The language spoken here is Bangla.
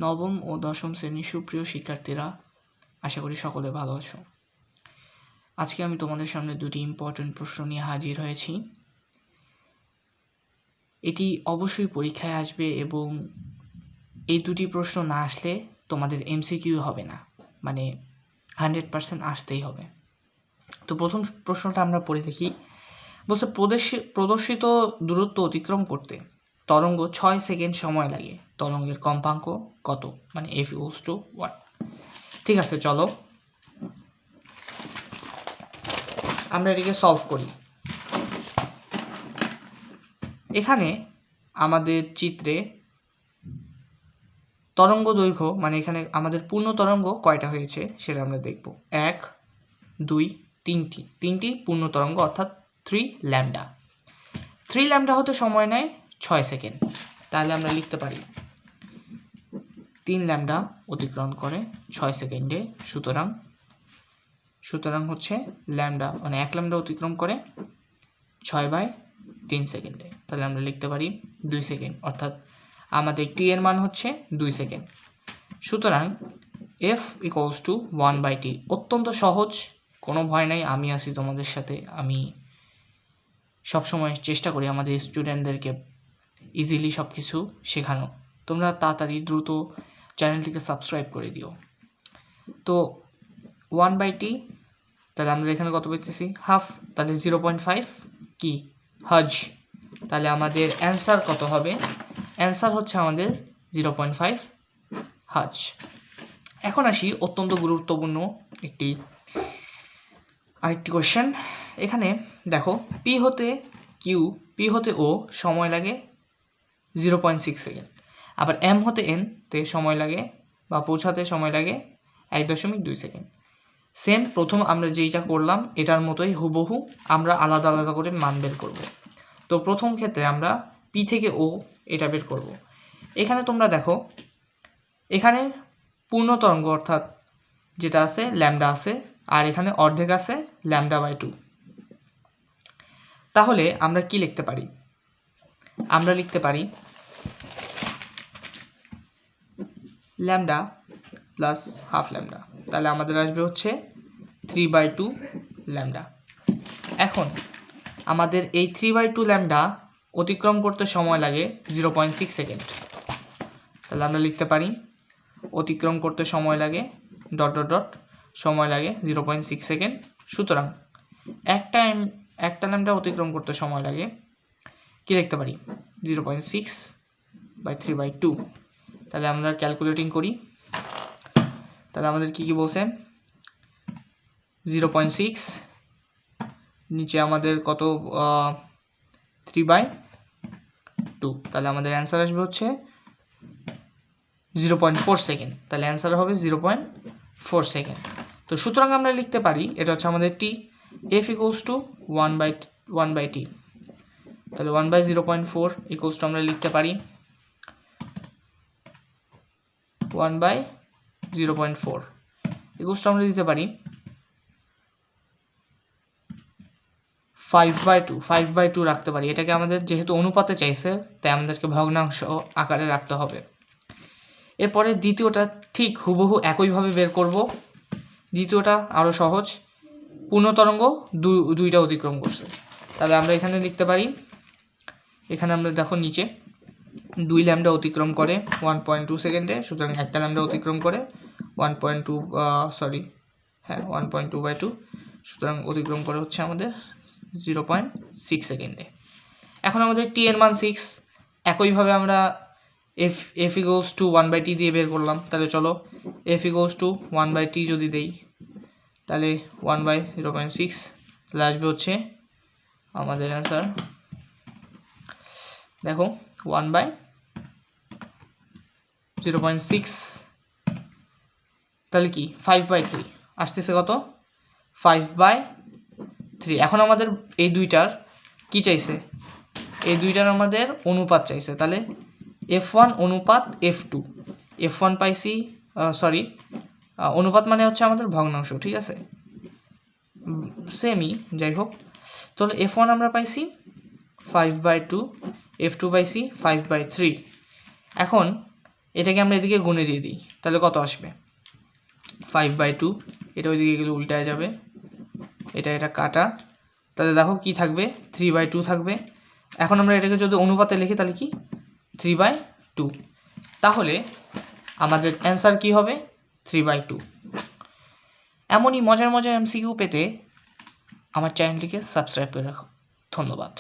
নবম ও দশম শ্রেণীর সুপ্রিয় শিক্ষার্থীরা, আশা করি সকলে ভালো আছো। আজকে আমি তোমাদের সামনে দুটি ইম্পর্টেন্ট প্রশ্ন নিয়ে হাজির হয়েছি। এটি অবশ্যই পরীক্ষায় আসবে এবং এই দুটি প্রশ্ন না আসলে তোমাদের এমসিকিউ হবে না, মানে 100% আসতেই হবে। তো প্রথম প্রশ্নটা আমরা পড়ে দেখি। বলছে প্রদর্শিত দূরত্ব অতিক্রম করতে তরঙ্গ 6 সেকেন্ড সময় লাগে, তরঙ্গের কম্পাঙ্ক কত, মানে f=1। ঠিক আছে, চলো আমরা এটিকে সলভ করি। এখানে আমাদের চিত্রে তরঙ্গ দৈর্ঘ্য, মানে এখানে আমাদের পূর্ণ তরঙ্গ কয়টা হয়েছে সেটা আমরা দেখব। 1 2 তিনটি পূর্ণ তরঙ্গ, অর্থাৎ 3 ল্যামডা। 3 ল্যামডা হতে সময় নেয় 6 সেকেন্ড। তাহলে আমরা লিখতে পারি 3 ল্যামডা অতিক্রম করে 6 সেকেন্ডে, সুতরাং হচ্ছে ল্যামডা, মানে 1 ল্যামডা অতিক্রম করে 6/3 সেকেন্ডে। তাহলে আমরা লিখতে পারি 2 সেকেন্ড, অর্থাৎ আমাদের টি এর মান হচ্ছে 2 সেকেন্ড। সুতরাং f=1/t। অত্যন্ত সহজ, কোনো ভয় নাই, আমি আছি তোমাদের সাথে। আমি সবসময় চেষ্টা করি আমাদের স্টুডেন্টদেরকে ইজিলি সব কিছু শেখানো। তোমরা তাড়াতাড়ি দ্রুত চ্যানেলটিকে সাবস্ক্রাইব করে দিও। তো 1/t, তাহলে আমরা এখানে কত পেয়েছি? হাফ। তাহলে 0.5 কি হার্জ। তাহলে আমাদের অ্যান্সার কত হবে? অ্যান্সার হচ্ছে আমাদের 0.5 হার্জ। এখন আসি অত্যন্ত গুরুত্বপূর্ণ আরেকটি কোয়েশ্চেন। এখানে দেখো, পি হতে ও সময় লাগে 0.6 সেকেন্ড, আবার এম হতে এন তে সময় লাগে বা পৌঁছাতে সময় লাগে 1.2 সেকেন্ড। সেম প্রথম আমরা যেইটা করলাম এটার মতোই হুবহু আমরা আলাদা আলাদা করে মান বের করব। তো প্রথম ক্ষেত্রে আমরা পি থেকে ও এটা বের করব। এখানে তোমরা দেখো, এখানে পূর্ণ তরঙ্গ অর্থাৎ যেটা আছে ল্যামডা আছে, আর এখানে অর্ধেক আছে λ/2। তাহলে আমরা কি লিখতে পারি? আমরা লিখতে পারি ল্যামডা প্লাস হাফ ল্যামডা। তাহলে আমাদের আসবে হচ্ছে 3/2 ল্যামডা। এখন আমাদের এই 3/2 ল্যামডা অতিক্রম করতে সময় লাগে 0.6 সেকেন্ড। তাহলে আমরা লিখতে পারি অতিক্রম করতে সময় লাগে ... সময় লাগে 0.6 সেকেন্ড। সুতরাং একটা ল্যামডা অতিক্রম করতে সময় লাগে, কি লিখতে পারি? 0.6/3/2। তাহলে আমরা ক্যালকুলেটিং করি। তাহলে আমাদের কি বলছে? 0.6, নিচে আমাদের কত? 3/2। তাহলে আমাদের অ্যান্সার আসবে হচ্ছে 0.4 সেকেন্ড। তাহলে অ্যান্সার হবে 0.4 সেকেন্ড। তো সুতরাং আমরা লিখতে পারি, এটা হচ্ছে আমাদের টি, f=1/t। তাহলে 1/0.4 আমরা লিখতে পারি 1/0.4 আমরা দিতে পারি 5/2 রাখতে পারি। এটাকে আমাদের যেহেতু অনুপাতে চাইছে, তাই আমাদেরকে ভগ্নাংশ আকারে রাখতে হবে। এরপরে দ্বিতীয়টা ঠিক হুবহু একইভাবে বের করব। দ্বিতীয়টা আরও সহজ, পূর্ণ তরঙ্গ দুইটা অতিক্রম করছে। তাহলে আমরা এখানে লিখতে পারি, এখানে আমরা দেখো নিচে 2 ল্যামডা অতিক্রম করে 1.2 সেকেন্ডে, সুতরাং একটা ল্যামডা অতিক্রম করে 1.2/2, সুতরাং অতিক্রম করে হচ্ছে আমাদের 0.6 সেকেন্ডে। এখন আমাদের টি এর মান 6। একইভাবে আমরা f=1/t দিয়ে বের করলাম। তাহলে চলো f=1/t যদি দেই, তাহলে 1/0.6, তাহলে আসবে হচ্ছে আমাদের অ্যান্সার। দেখো 1/0.6, তাহলে কি 5/3 আসতেছে। কত? 5/3। এখন আমাদের এই দুইটার কি চাইছে? এই দুইটার আমাদের অনুপাত চাইছে। তাহলে f1 অনুপাত f2। f1 পাইছি, অনুপাত মানে হচ্ছে আমাদের ভগ্নাংশ, ঠিক আছে, সেমই, যাই হোক। তাহলে f1 আমরা পাইছি 5/2, f2 পাইছি 5/3। এখন এটাকে আমরা এদিকে গুণে দিয়ে দিই, তাহলে কত আসবে 5/2, এটা ওইদিকে গেলে উল্টায় যাবে, এটা কাটা, তাহলে দেখো কি থাকবে 3/2 থাকবে। এখন আমরা এটাকে যদি অনুপাতে লিখি তাহলে কি 3/2, তাহলে আমাদের অ্যান্সার কি হবে 3/2। এমনই মজার মজার MCQ পেতে আমার চ্যানেলটিকে সাবস্ক্রাইব করে রাখো। ধন্যবাদ।